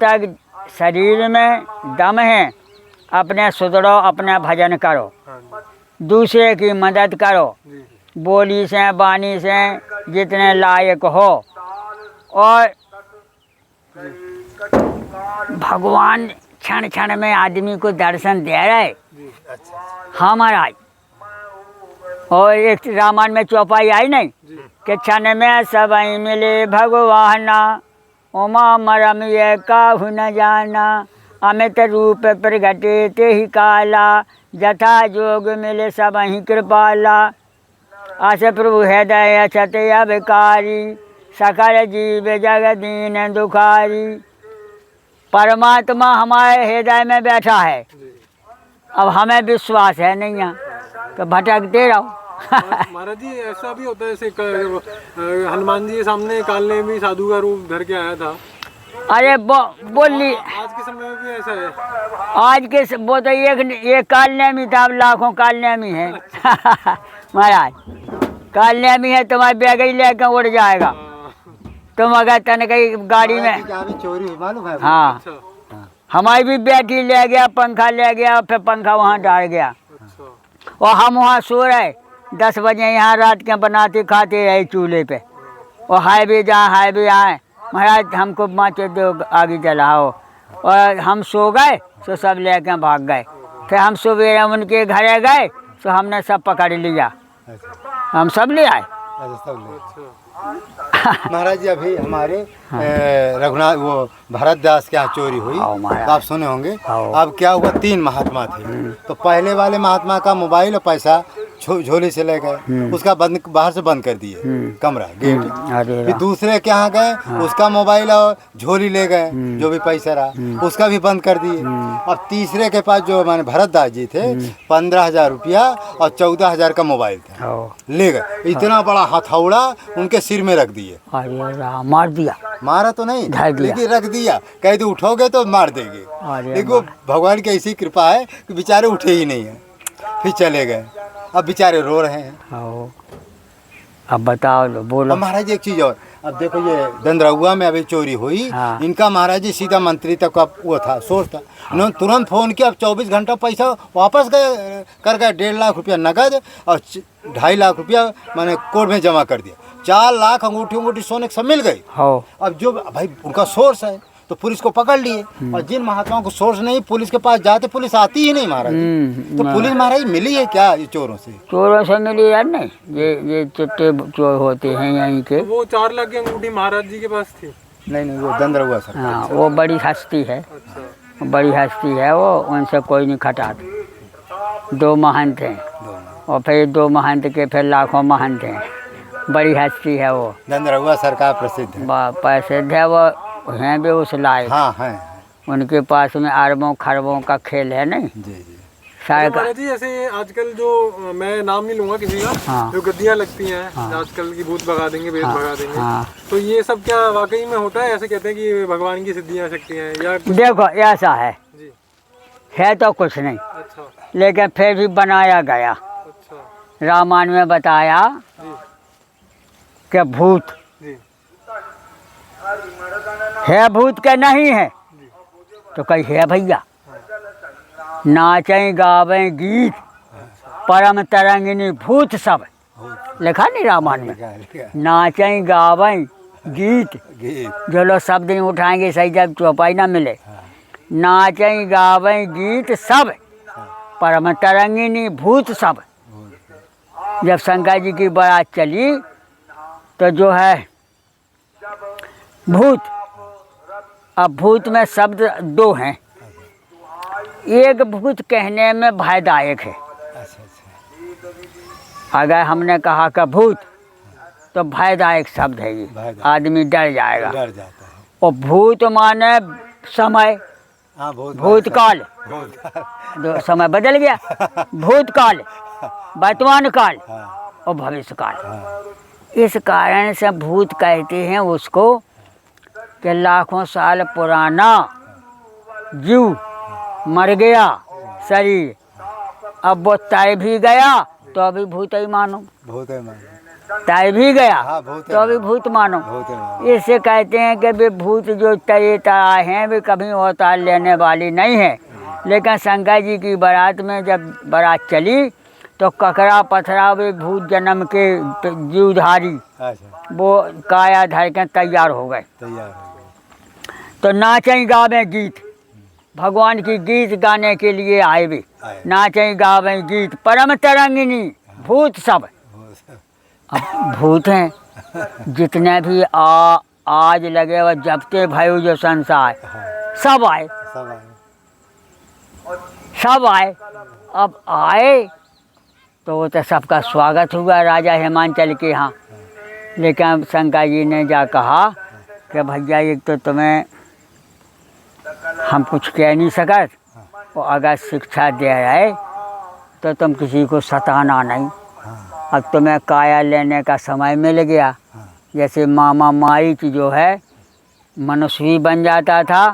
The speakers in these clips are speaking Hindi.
तक शरीर में दम है अपने सुधरो, अपने भजन करो, दूसरे की मदद करो, बोली से बानी से जितने लायक हो। और भगवान क्षण क्षण में आदमी को दर्शन दे रहे। हाँ महाराज, और एक रामायण में चौपाई आई नहीं कि क्षण में सब मिले भगवाना, उमा मरम ये काहू न जाना, अमित रूप प्रगटे ते ही काला, जथा जोग मिले सब ही कृपाला, आस प्रभु हृदय छते अभिकारी, सकल जीव जग दीन दुखारी। परमात्मा हमारे हृदय में बैठा है, अब हमें विश्वास है नहीं है तो भटकते रहो। महाराज जी ऐसा भी होता है, जैसे हनुमान जी के सामने काल ने भी साधु का रूप धर के आया था। अरे बोली आज के समय में भी ऐसा है? आज के वो तो एक कालनेमी था, अब लाखों कालनेमी है। महाराज कालनेमी है, तुम्हारे बैग ही लेकर उड़ जाएगा। तुम अगर तन कहीं गाड़ी में चोरी हुई मालूम है? हाँ, हमारी भी बैटरी ले गया, पंखा ले गया, फिर पंखा वहाँ डाल गया। और हम वहाँ सो रहे, 10 बजे यहाँ रात के बनाते खाते रहे चूल्हे पे। और हाईवे आए, महाराज हमको माचे दो आगे जलाओ। और हम सो गए तो सब लेके भाग गए। फिर हम सवेरे उनके घरे गए तो हमने सब पकड़ लिया, हम सब ले आए। महाराज जी अभी हमारे रघुनाथ वो भरतदास के यहाँ चोरी हुई, तो आप सुने होंगे। अब क्या हुआ, 3 महात्मा थे। तो पहले वाले महात्मा का मोबाइल और पैसा झोली से ले गए, उसका बाहर से बंद कर दिए कमरा गेट। फिर दूसरे के यहाँ गए, उसका मोबाइल और झोली ले गए, जो भी पैसा रहा उसका भी बंद कर दिए। अब तीसरे के पास जो माने भरतदास जी थे, 15,000 रुपया और 14,000 का मोबाइल था, ले गए। इतना बड़ा हथौड़ा उनके सिर में रख दिए। मार दिया? मारा तो नहीं, लेकिन रख दिया, कह दो उठोगे तो मार देंगे। देखो भगवान की ऐसी कृपा है कि बेचारे उठे ही नहीं है, फिर चले गए। अब बेचारे रो रहे हैं। अब बताओ, बोलो। महाराज जी एक चीज और, अब देखो ये दंदरहुआ में अभी चोरी हुई। इनका महाराज जी सीधा मंत्री तक का वो था, सोच था। उन्होंने तुरंत फोन किया, अब 24 घंटा पैसा वापस गए कर गए। 1.5 लाख रुपया नगद और 2.5 लाख रुपया मैंने कोर्ट में जमा कर दिया। 4 लाख अंगूठी सोने सब मिल गई। अब जो भाई उनका सोर्स है तो पुलिस को पकड़ लिए। और जिन महात्माओं को सोर्स नहीं, पुलिस के पास जाते पुलिस आती ही नहीं महाराज। तो पुलिस महाराज मिली है क्या ये चोरों से? चोरों से मिली यार नहीं, ये चिट्टे चोर होते हैं यहीं के। तो वो 4 लाख की अंगूठी महाराज जी के पास थी? नहीं, वो दंदरहुआ सर। हाँ, वो बड़ी हस्ती है। बड़ी हस्ती है वो, उनसे कोई नहीं खटाता। 2 महंत हैं और फिर 2 महंत के फिर लाखों महंत हैं। बड़ी हस्ती है वो, दंदरहुआ सरकार प्रसिद्ध है, प्रसिद्ध है वो, हैं भी उस लायक। हाँ है, उनके पास में अरबों खरबों का खेल है नहीं। जी। महाराज जी ऐसे आजकल जो, मैं नाम नहीं लूंगा किसी का, जो गद्दियाँ लगती हैं आजकल की, भूत भगा देंगे, वेद भगा देंगे, तो ये सब क्या वाकई में होता है? ऐसे कहते हैं कि भगवान की सिद्धियाँ शक्तियाँ हैं या? देखो ऐसा है तो कुछ नहीं। अच्छा। लेकिन फिर भी बनाया गया। अच्छा। रामायण में बताया कि भूत है, भूत के नहीं है तो कहीं है भैया। नाचें गावें गीत परम तरंगिनी भूत सब, लिखा नहीं रामायण में। नाचें गावें गीत, जो लोग शब्द नहीं उठाएंगे सही जब चौपाई ना मिले। नाचें गावें गीत सब परम तरंगिनी भूत सब। जब शंकर जी की बारात चली तो जो है भूत, अब भूत में शब्द 2 हैं। एक भूत कहने में भयदायक है। अगर हमने कहा कि भूत तो भयदायक शब्द है ये, आदमी डर जाएगा। और भूत माने समय, भूतकाल, समय बदल गया। भूतकाल, वर्तमान काल और भविष्य काल। इस कारण से भूत कहते हैं उसको कि लाखों साल पुराना जीव मर गया शरीर, अब वो तय भी गया तो अभी भूत ही मानो। तय भी गया हाँ, भूत है। तो अभी भूत मानो। भूत है। इससे कहते हैं कि वे भूत जो तय आए हैं वे कभी अवतार लेने वाली नहीं है। लेकिन शंकर जी की बारात में जब बारात चली तो ककरा पथरा वे भूत जन्म के जीवधारी अच्छा, वो काया धर के तैयार हो गए। तैयार हो गए। तो नाचें गावें गीत, भगवान की गीत गाने के लिए आए वे। आए। नाचें गावें गीत परम तरंगिनी, भूत सब अब भूत हैं जितने भी आज लगे और जबते भयो जो संसार सब आए, सब आए। सब आए। अब आए तो वो तो सबका स्वागत हुआ राजा हिमांचल के यहाँ। लेकिन शंकर जी ने जा कहा कि भैया एक तो तुम्हें हम कुछ कह नहीं सकत, और अगर शिक्षा दे रहे तो तुम किसी को सताना नहीं। अब तुम्हें काया लेने का समय मिल गया। जैसे मामा मारीच जो है मनुष्य भी बन जाता था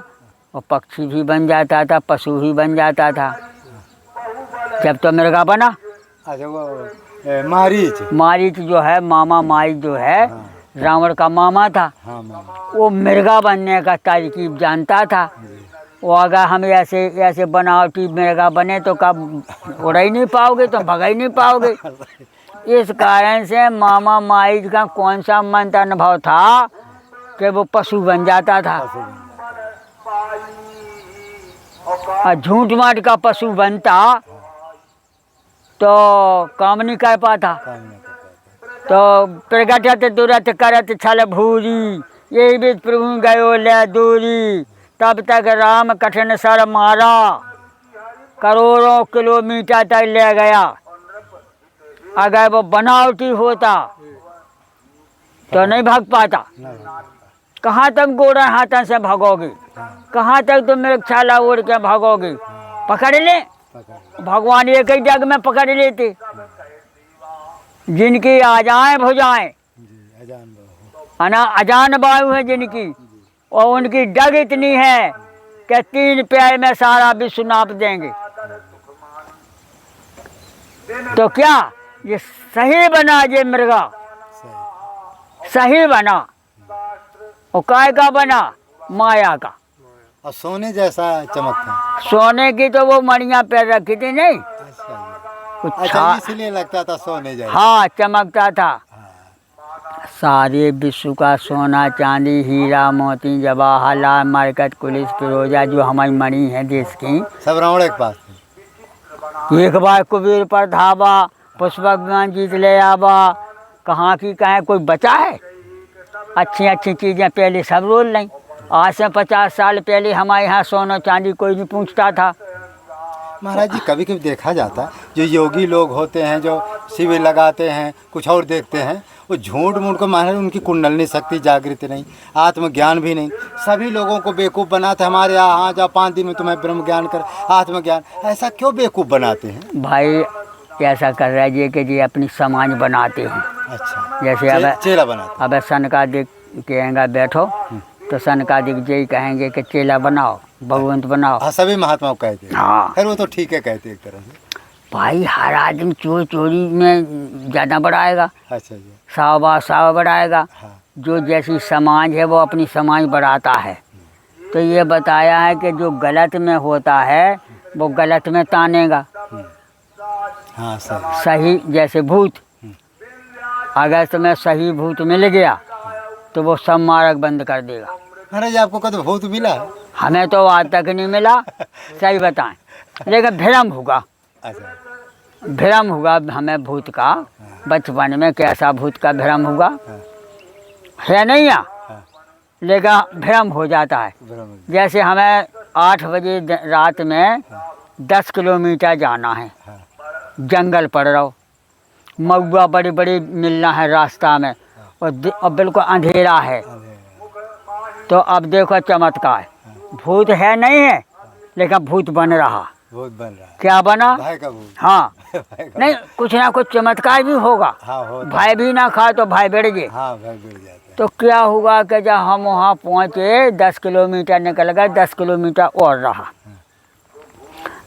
और पक्षी भी बन जाता था, पशु भी बन जाता था। जब तो मृगा बना। अच्छा, वो मारीच। मारीच जो है, मामा मारीच जो है रावण का मामा था। हाँ, मामा। वो मृगा बनने का तरकीब जानता था। वो अगर हम ऐसे बनावटी मृगा बने तो कब उड़ ही नहीं पाओगे, तो भगा ही नहीं पाओगे। इस कारण से मामा मारीच का कौन सा मंत्र अनुभव था कि वो पशु बन जाता था। और झूठ माट का पशु बनता तो काम नहीं कर पाता। तो प्रगटत दुरत करत छल भूरी, यही बीच प्रभु गयो ले दूरी। तब तक राम कठिन सर मारा, करोड़ों किलोमीटर तक ले गया। अगर वो बनावटी होता तो नहीं भाग पाता। कहाँ तक गोरा हाथों से भागोगे, कहाँ तक तुम मृगशाला उड़ के भागोगे। पकड़ ले भगवान एक ही जग में पकड़ लेते। जिनकी आजाएं भुजाएं अजान वायु है जिनकी, और उनकी डग इतनी है कि 3 पैर में सारा विश्व नाप देंगे। तो क्या ये सही बना, ये मृगा सही बना। और काय का बना? माया का। और सोने जैसा चमकता। सोने की तो वो मणियां पैर रखी थी नहीं। अच्छा, इसलिए लगता था सोने जैसा। हाँ, चमकता था। सारे विश्व का सोना चांदी हीरा मोती जवाहरलाल मरकत कुलिस फिरोजा जो हमारी मणि है देश की, सब रावण के पास थी। एक बार कुबेर पर धावा, पुष्पक विमान जीत ले आवा। कहाँ की कहाँ कोई बचा है? अच्छी अच्छी चीज़ें पहले सब रोल नहीं। आज से 50 साल पहले हमारे यहाँ सोना चांदी कोई नहीं पूछता था। महाराज जी, कभी कभी देखा जाता है जो योगी लोग होते हैं, जो शिविर लगाते हैं, कुछ और देखते हैं, वो झूठ मूठ को महाराज उनकी कुंडलनी शक्ति जागृत नहीं, आत्मज्ञान भी नहीं, सभी लोगों को बेवकूफ़ बनाते। हमारे यहाँ जाओ 5 दिन में तुम्हें ब्रह्म ज्ञान कर, आत्मज्ञान, ऐसा क्यों बेवकूफ़ बनाते हैं? भाई ऐसा कर रहा है कि जी अपनी समाज बनाते हैं। अच्छा, जैसे अब चेला बनाते। अब सनकादिक कहेंगे बैठो तो सनकादिक जी कहेंगे कि चेला बनाओ, भगवंत बनाओ। हाँ, सभी महात्माओं कहते हैं। हाँ, खैर वो तो ठीक है, कहते एक तरह से। भाई हर आदमी चोरी में ज़्यादा बढ़ाएगा। अच्छा जी। सावा बढ़ाएगा। हाँ। जो जैसी समाज है वो अपनी समाज बढ़ाता है। तो ये बताया है कि जो गलत में होता है वो गलत में तानेगा। हाँ, सही। सही जैसे भूत, अगर तुम्हें सही भूत मिल गया तो वो सब मार्ग बंद कर देगा। महाराज आपको कभी भूत मिला है? हमें तो आज तक नहीं मिला, सही बताएं। लेकिन भ्रम होगा, अच्छा, भ्रम हुआ हमें भूत का। बचपन में कैसा भूत का भ्रम हुआ है नहीं है, लेकिन भ्रम हो जाता है। जैसे हमें 8 बजे रात में 10 किलोमीटर जाना है, जंगल पड़ रहा हो, मऊआ बड़ी बड़ी मिलना है रास्ता में, और बिल्कुल अंधेरा है। तो अब देखो चमत्कार, भूत है नहीं है, लेकिन भूत बन रहा। भूत बन रहा है। क्या बना? भाई का भूत। हाँ, भाई का नहीं कुछ ना कुछ चमत्कार भी होगा। हाँ, होता। भाई भी ना खा तो भाई बढ़ गए। हाँ, भाई बढ़ जाते हैं। तो क्या हुआ कि जब हम वहाँ पहुँचे 10 किलोमीटर निकल गए, 10 किलोमीटर और रहा,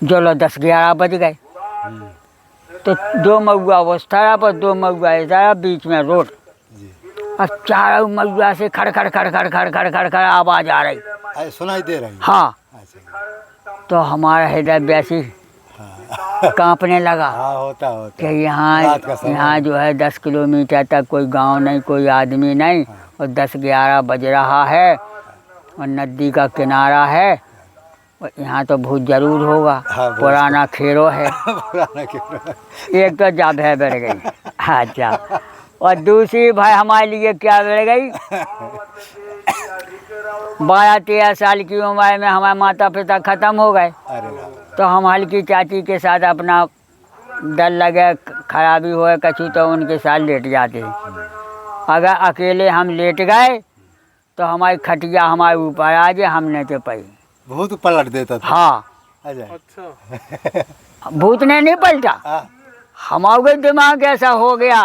जो लो 10-11 बज गए। तो 2 मऊआ उस तरफ और 2 मऊआ इस तरफ, बीच में रोड। अब चारों मऊआ से खड़ खड़ खड़ खड़ खड़ खड़ खड़ खड़ आवाज आ रही, सुनाई दे रही। हाँ। तो हमारा हृदय वैसी कांपने लगा। हाँ, होता कि यहाँ जो है 10 किलोमीटर तक कोई गांव नहीं, कोई आदमी नहीं, और 10-11 बज रहा है और नदी का किनारा है, और यहाँ तो भूत जरूर होगा। पुराना खेरो है। पुराना खेरो। एक तो जा भय बढ़ गई। अच्छा, और दूसरी भाई हमारे लिए क्या बढ़ गई, 12-13 साल की उम्र में हमारे माता पिता खत्म हो गए। तो हम हल्की चाची के साथ अपना डर लगे खराबी होए कछु तो उनके साथ लेट जाते। अगर अकेले हम लेट गए तो हमारी खटिया हमारे ऊपर आ जाए, हमने तो पाई भूत पलट देता था। हाँ। अच्छा। भूत ने नहीं पलटा, हमारे दिमाग ऐसा हो गया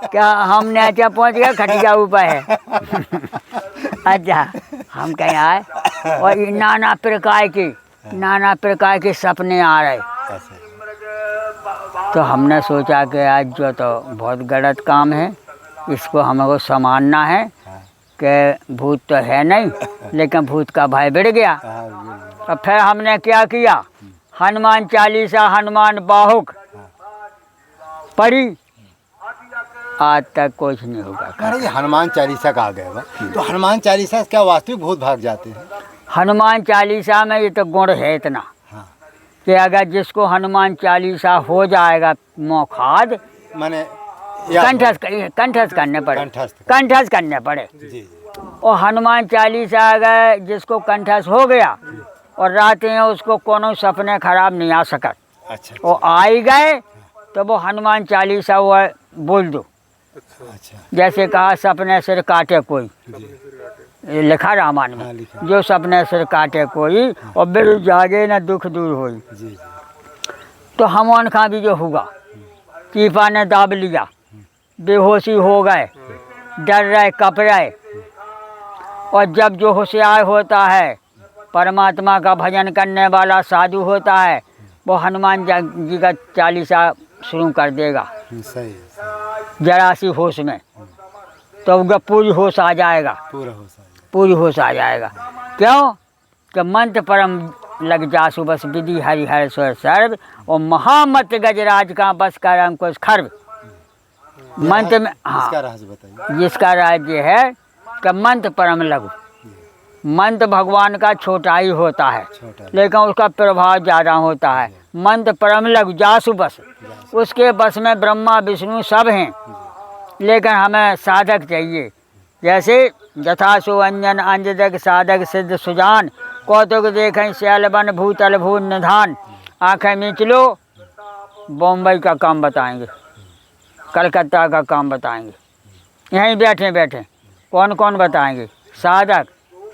क्या हम नीचे पहुंच गए, खटिया ऊपर है। अच्छा, हम कहीं आए और नाना प्रकार के सपने आ रहे। तो हमने सोचा कि आज जो तो बहुत गलत काम है, इसको हमको संभालना है कि भूत तो है नहीं, लेकिन भूत का भय बढ़ गया। तो फिर हमने क्या किया, हनुमान चालीसा, हनुमान बाहुक पढ़ी, आज तक कुछ नहीं होगा। अरे हनुमान चालीसा का आ गए, तो हनुमान चालीसा क्या वास्तविक भूत भाग जाते हैं? हनुमान चालीसा में ये तो गुण है इतना कि अगर जिसको हनुमान चालीसा हो जाएगा मोखाद, माने कंठस्थ करने पड़े। और हनुमान चालीसा अगर जिसको कंठस्थ हो गया और रात में उसको कोनो सपने खराब नहीं आ सका, वो आ ही गए तो वो हनुमान चालीसा वो बोल दो। अच्छा। जैसे कहा सपने सिर काटे कोई, लिखा रामायण में, जो सपने सिर काटे कोई और बिल जागे न दुख दूर होई। तो हम उनका भी जो हुआ, कीपा ने दाब लिया, बेहोशी हो गए, डर रहे, कप रहे। और जब जो होशियार होता है, परमात्मा का भजन करने वाला साधु होता है, वो हनुमान जी का चालीसा शुरू कर देगा जरा सी होश में, तो उनका पूरी होश आ जाएगा, पूरी होश आ जाएगा। क्यों कि मंत्र परम लग जासु बस विधि हरिहर स्वर सर्व, और महामत गजराज का बस कर अंकुश खर्व। मंत्र में जिसका राज्य है कि मंत्र परम लघु, मंत्र भगवान का छोटा ही होता है, लेकिन उसका प्रभाव ज़्यादा होता है। मंत्र परम लघु जासु बस, उसके बस में ब्रह्मा विष्णु सब हैं, लेकिन हमें साधक चाहिए। जैसे यथासु अंजन अंजदक साधक सिद्ध सुजान, कौतुक देखें शैलबन भूतल भून निधान। आँखें मीच लो, बम्बई का काम बताएंगे, कलकत्ता का काम बताएंगे, यहीं बैठे बैठे कौन कौन बताएंगे, साधक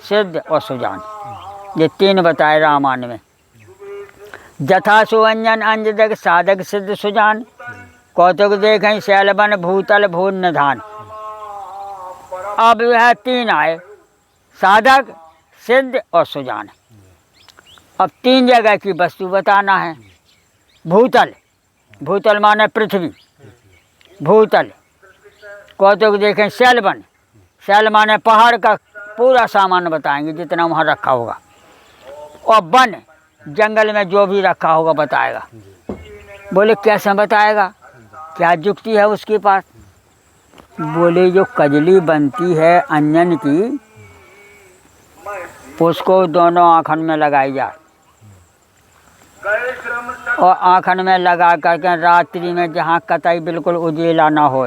सिद्ध और सुजान, ये 3 बताए रामायण में। जथा सुअंजन अंजदक साधक सिद्ध सुजान, कौतुक देखें शैलबन भूतल भून निधान। अब यह 3 आए, साधक सिद्ध और सुजान। अब 3 जगह की वस्तु बताना है। भूतल, भूतल माने पृथ्वी, भूतल। कौतुक देखें शैलबन, शैल माने पहाड़ का पूरा सामान बताएंगे जितना वहाँ रखा होगा। और वन, जंगल में जो भी रखा होगा बताएगा। बोले कैसे बताएगा, क्या युक्ति है उसके पास? बोले जो कजली बनती है अंजन की, उसको दोनों आँखन में लगाई जाए, और आँखन में लगा करके रात्रि में जहाँ कतई बिल्कुल उजेला ना हो,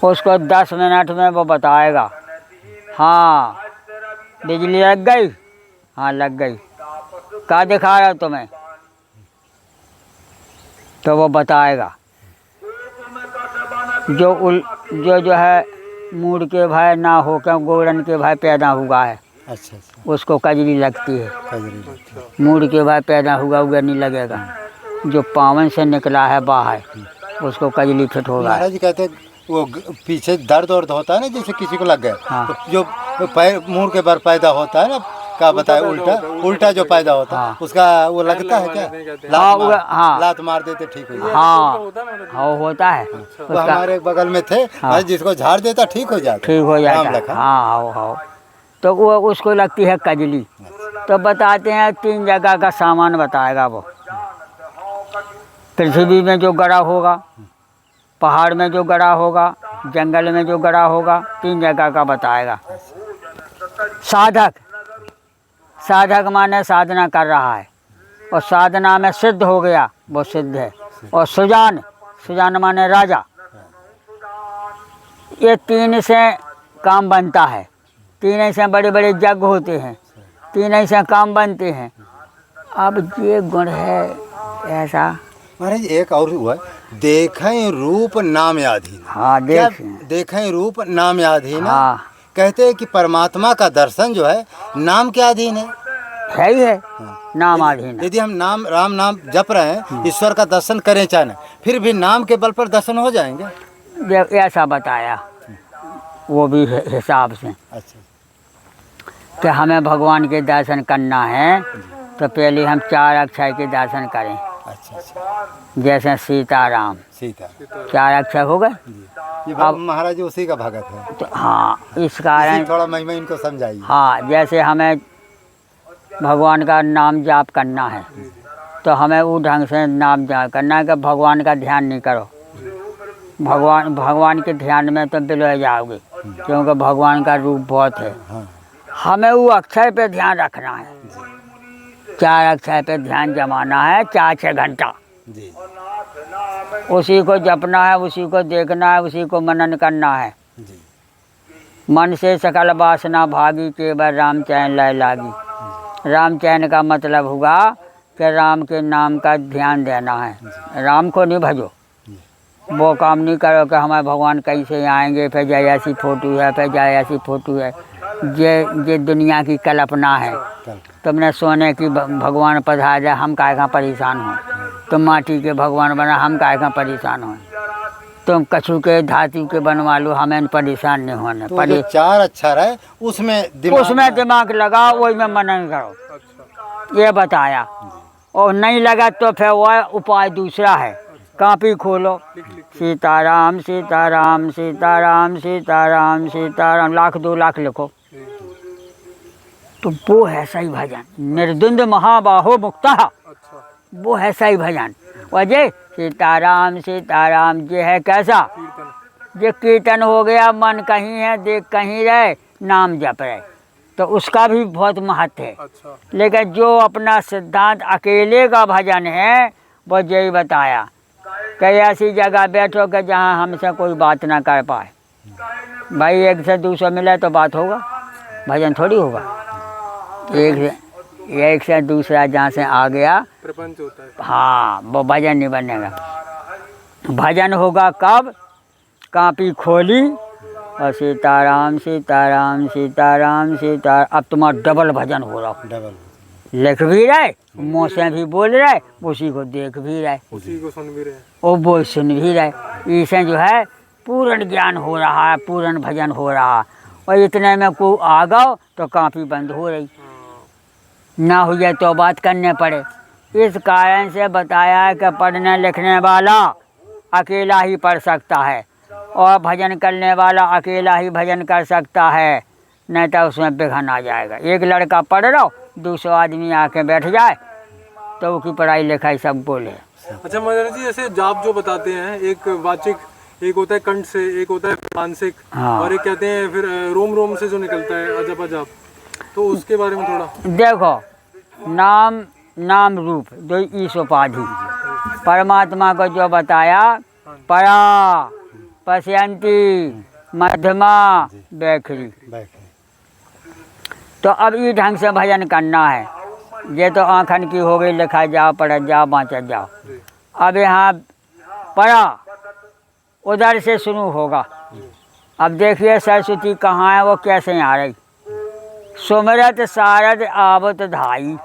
उसको 10 मिनट में वो बताएगा। हाँ बिजली लग गई, हाँ लग गई, क्या दिखा रहा तुम्हें, तो वो बताएगा। जो है मूड के भय ना हो, क्यों गोरन के भय पैदा हुआ है। अच्छा। उसको कजली लगती है। मूड के भय पैदा हुआ नहीं लगेगा। जो पावन से निकला है बाहर, उसको कजली फिट होगा। महाराज जी कहते वो पीछे दर्द वर्द होता है ना, जैसे किसी को लग गया, हाँ। तो जो पैर मूड के भर पैदा होता है ना, का बताए उल्टा जो पैदा होता है उसका वो लगता है क्या? हाँ लात मार देते ठीक हो जाता। हाँ होता है। वो हमारे बगल में थे, जिसको झाड़ देता ठीक हो जाता। ठीक हो जाता। हाँ तो वो उसको लगती है कजली। तो बताते हैं 3 जगह का सामान बताएगा वो। पृथ्वी में जो गड़ा होगा, पहाड़ में जो गड़ा होगा, जंगल में जो गड़ा होगा, 3 जगह का बताएगा। साधक माने साधना कर रहा है और साधना में सिद्ध हो गया, वो सिद्ध है। और सुजान माने राजा। ये 3 से काम बनता है, 3 से बड़े बड़े यज्ञ होते हैं, 3 से काम बनते हैं। अब ये गुण है ऐसा। महाराज एक और हुआ, देखें रूप नाम यादहीन। हाँ देखें रूप नाम यादहीन। हाँ कहते हैं कि परमात्मा का दर्शन जो है नाम के अधीन है ही है। नाम अधीन। यदि हम राम नाम जप रहे हैं, ईश्वर का दर्शन करें चाहे, फिर भी नाम के बल पर दर्शन हो जाएंगे, ऐसा बताया वो भी हिसाब से। अच्छा। कि हमें भगवान के दर्शन करना है तो पहले हम 4 अक्षर के दर्शन करें। अच्छा। जैसे सीताराम, 4 अक्षर हो गए। ये महाराज उसी का भगत है तो हाँ, इस कारण थोड़ा महिमा इनको समझाइए। हाँ, जैसे हमें भगवान का नाम जाप करना है तो हमें वो ढंग से नाम जाप करना है कि भगवान का ध्यान नहीं करो। भगवान के ध्यान में तो बिलव जाओगे, क्योंकि भगवान का रूप बहुत है। हमें वो अक्षर पे ध्यान रखना है, 4 अक्षर पे ध्यान जमाना है 4-6 घंटा। उसी को जपना है, उसी को देखना है, उसी को मनन करना है। मन से सकल वासना भागी, केवल राम चैन लय लागी। राम चैन का मतलब हुआ कि राम के नाम का ध्यान देना है। राम को नहीं भजो, वो काम नहीं करो कि हमारे भगवान कैसे आएंगे, फिर जाए ऐसी फ़ोटो है, फिर जाए ऐसी फ़ोटो है। ये दुनिया की कल्पना है। तुमने सोने की भगवान पधार जाए, हम काहे का परेशान हो। तुम माटी के भगवान बना, हम काहे का परेशान हो। तुम कछु के धातु के बनवा लो, हमें परेशान नहीं होने। तो जो 4 अक्षर है उसमें दिमाग लगाओ, वही में मनन करो। ये बताया। और नहीं लगा तो फिर वह उपाय दूसरा है, कॉपी खोलो, सीताराम सीताराम सीताराम सीताराम सीताराम 1,00,000 2 लाख लिखो, तो वो है सही भजन। निर्द्वंद महाबाहो मुक्ता, वो है सही भजन। वजह सीताराम सीताराम ये है कैसा, ये कीर्तन हो गया, मन कहीं है, देख कहीं रहे, नाम जप रहे, तो उसका भी बहुत महत्व है। लेकिन जो अपना सिद्धांत अकेले का भजन है, वो यही बताया कि ऐसी जगह बैठो कि जहाँ हमसे कोई बात ना कर पाए। भाई 1 से 200 मिले तो बात होगा, भजन थोड़ी होगा। एक से दूसरा जहाँ से आ गया प्रपंच होता है, हाँ, वो भजन नहीं बनेगा। भजन होगा कब, कॉपी खोली और सीताराम सीताराम सीताराम सीताराम। अब तुम्हारा डबल भजन हो रहा, डबल लिख भी रहे, मुँह से भी बोल रहे, उसी को देख भी रहे, उसी को सुन भी रहे, और वो सुन भी रहे। इसे जो है पूर्ण ज्ञान हो रहा है, पूर्ण भजन हो रहा। और इतने में को आ गओ तो कॉपी बंद हो रही, ना हो जाए तो बात करने पड़े। इस कारण से बताया है कि पढ़ने लिखने वाला अकेला ही पढ़ सकता है और भजन करने वाला अकेला ही भजन कर सकता है, नहीं तो उसमें विघन आ जाएगा। एक लड़का पढ़ रहा हो, 200 आदमी आके बैठ जाए तो उसकी पढ़ाई लिखाई सब बोले। अच्छा महाराज जी, जैसे जाप जो बताते हैं, एक वाचिक, एक होता है कंठ से, एक होता है मानसिक, और एक कहते हैं फिर रोम रोम से जो निकलता है अजब अजब, तो उसके बारे में थोड़ा देखो। नाम रूप 2 ईश उपाधि। परमात्मा को जो बताया, परा पश्यंती मध्यमा बैखरी, तो अब ये ढंग से भजन करना है। ये तो आँखन की हो गई, लिखा जाओ, पढ़ जाओ, बाँचत जाओ। अब यहाँ परा उधर से शुरू होगा। अब देखिए सरस्वती कहाँ है, वो कैसे आ रही। सुमरत सारद आवत धाई,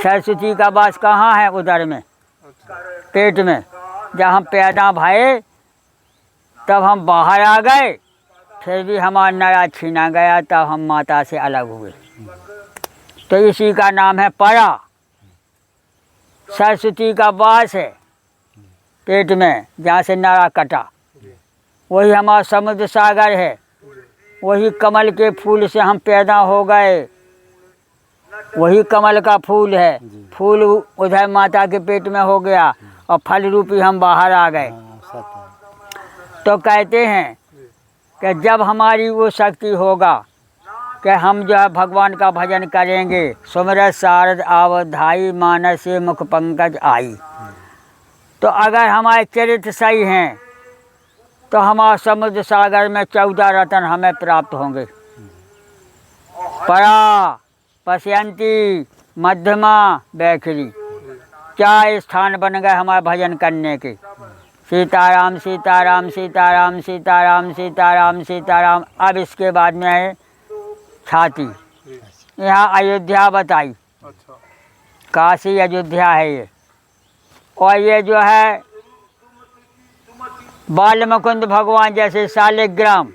सरस्वती का वास कहाँ है, उधर में, पेट में। जब हम पैदा भये तब हम बाहर आ गए, फिर भी हमारा नया छीना गया, तब हम माता से अलग हुए। तो इसी का नाम है परा। सरस्वती का वास है पेट में, जहाँ से नाड़ा कटा, वही हमारा समुद्र सागर है। वही कमल के फूल से हम पैदा हो गए, वही कमल का फूल है। फूल उधर माता के पेट में हो गया और फल रूपी हम बाहर आ गए। तो कहते हैं कि जब हमारी वो शक्ति होगा कि हम जो है भगवान का भजन करेंगे, सुमिरत सारद आवधाई मानस मुख पंकज आई, तो अगर हमारे चरित्र सही हैं तो हमारा समुद्र सागर में 14 रत्न हमें प्राप्त होंगे। परा, पश्यंती, मध्यमा, वैखरी, 4 स्थान बन गए हमारे भजन करने के। सीताराम सीताराम सीताराम सीताराम सीताराम सीताराम। अब इसके बाद में है छाती। यहाँ अयोध्या बताई, काशी अयोध्या है ये। और ये जो है बाल मुकुंद भगवान, जैसे शालिग्राम,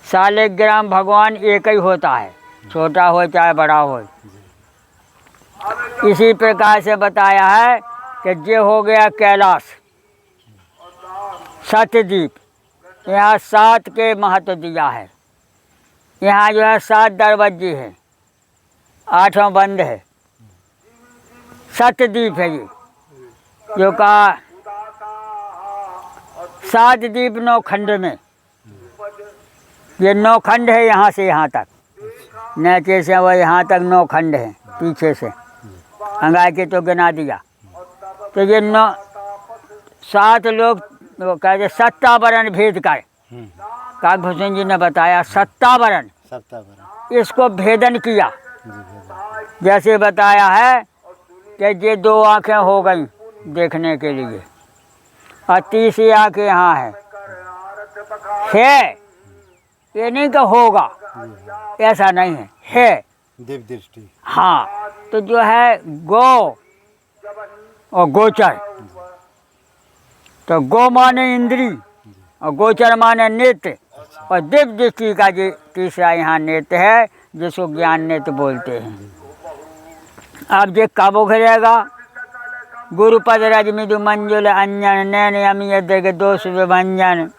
शालिग्राम भगवान एक ही होता है, छोटा हो चाहे बड़ा हो। इसी प्रकार से बताया है कि ये हो गया कैलाश, सत्यदीप। यहाँ 7 के महत्व दिया है। यहाँ जो है 7 दरवाजे हैं, 8वां बंद है। सत्यदीप है ये, जो कहा 7 द्वीप 9 खंड में। ये 9 खंड है, यहाँ से यहाँ तक, नीचे से वो यहाँ तक 9 खंड है। पीछे से अंगाई के तो गिना दिया। तो ये 7 लोग कहते 57 भेद कर, काकभूषण जी ने बताया 57 इसको भेदन किया। जैसे बताया है कि ये 2 आँखें हो गई देखने के लिए, और 30 आँखें यहाँ है। ये नहीं कि होगा, ऐसा नहीं है दिव्य दृष्टि। हाँ, तो जो है गो और गोचर, तो गो माने इंद्री और गोचर माने नेत्र, और दिव्य दृष्टि का जो तीसरा यहाँ नेत्र है, जिसको ज्ञान नेत्र बोलते हैं। अब ये कब उखड़ेगा? गुरुपद रजमिदु मंजुल अंजन नैन यमी दीर्घ दोष विभंजन।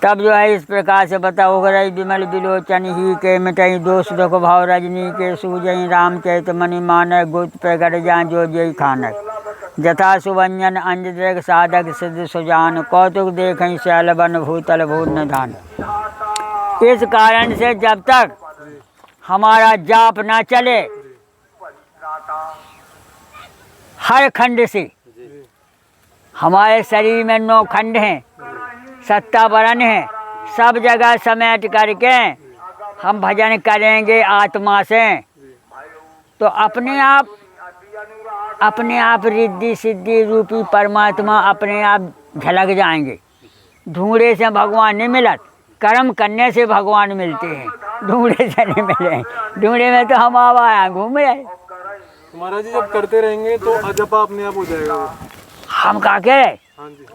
तब जो है इस प्रकार से बताओ, उगरई विमल बिलोचन ही के मिटई दोष दुख भाव रजनी के सूजई रामचरित मणि मानक गुप्त प्रगट जान जो जय खानक। जथा सुभंजन अंजद्रग साधक सिद्ध सुजान कौतुक देखई शैल बन भूतल भूत निधान। इस कारण से जब तक हमारा जाप ना चले, हर खंड से, हमारे शरीर में 9 खंड हैं, 57 हैं, सब जगह समेट करके हम भजन करेंगे आत्मा से, तो अपने आप रिद्धि सिद्धि रूपी परमात्मा अपने आप झलक जाएंगे। ढूंढे से भगवान नहीं मिलत, कर्म करने से भगवान मिलते हैं, ढूंढे से नहीं मिले। ढूंढे में तो हम आया घूम रहे। महाराज जी जब करते रहेंगे तो अजपा अपने आप हो जाएगा। हम क्या कह रहे? हाँ जी।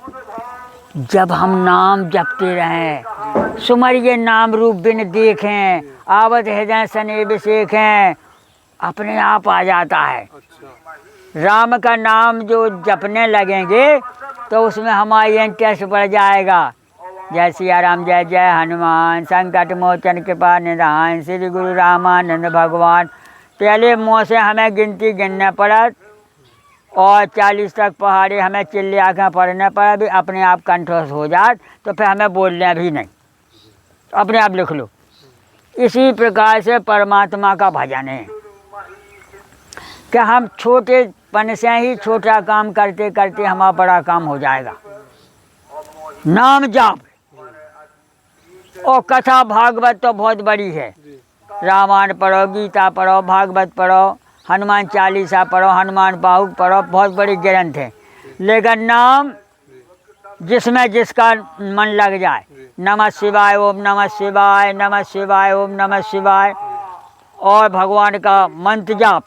जब हम नाम जपते रहें, सुमरिये नाम रूप बिन देखें, आवत हृदय सनेब सेखें, अपने आप आ जाता है। अच्छा। राम का नाम जो जपने लगेंगे तो उसमें हमारा इंटरेस्ट बढ़ जाएगा। जय सिया राम, जय जय हनुमान, संकट मोचन कृपा निधान, श्री गुरु रामानंद भगवान। पहले मुँह से हमें गिनती गिनने पड़ा और 40 तक पहाड़े हमें चिल्ले आँखें पढ़ने पड़ा, भी अपने आप कंठस्थ हो जात, तो फिर हमें बोलने भी नहीं, अपने आप लिख लो। इसी प्रकार से परमात्मा का भजन है कि हम छोटेपन से ही छोटा काम करते करते हमारा बड़ा काम हो जाएगा। नाम जाप और कथा भागवत तो बहुत बड़ी है। रामायण पढ़ो, गीता पढ़ो, भागवत पढ़ो, हनुमान चालीसा पढ़ो, हनुमान बाहुक पढ़ो, बहुत बड़ी ग्रंथ है। लेकिन नाम जिसमें जिसका मन लग जाए, नमः शिवाय, ओम नमः शिवाय, नमः शिवाय, ओम नमः शिवाय, और भगवान का मंत्र जाप,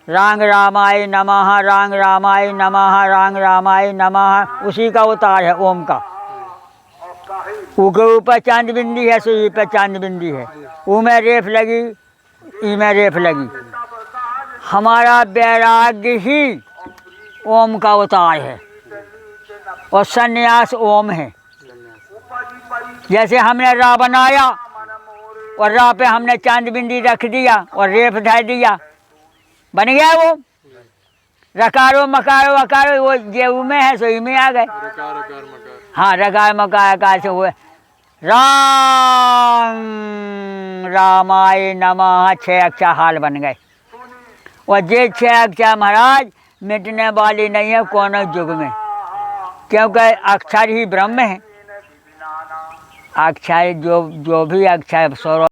रांग रामाय नमः, रांग रामाय नमः, रांग रामाय नमः, उसी का उतार है ओम का। ऊके ऊपर चांद बिंदी है, सो पे चांद बिंदी है, ऊ में रेफ लगी, ई में रेफ लगी। हमारा वैराग्य ही ओम का अवतार है और संन्यास ओम है। जैसे हमने रा बनाया और रा पे हमने चांद बिंदी रख दिया और रेफ धर दिया, बन गया वो। रकारो मकारो वकारो वो जे में है, सो ई में आ गए। हाँ, रकार मकार अकार से हुए। राम रामाय नमः 6 अक्षर हाल बन गए। और ये 6 अक्षर महाराज मिटने वाली नहीं है कोनो युग में, क्योंकि अक्षर ही ब्रह्म है। अक्षर जो भी अक्षर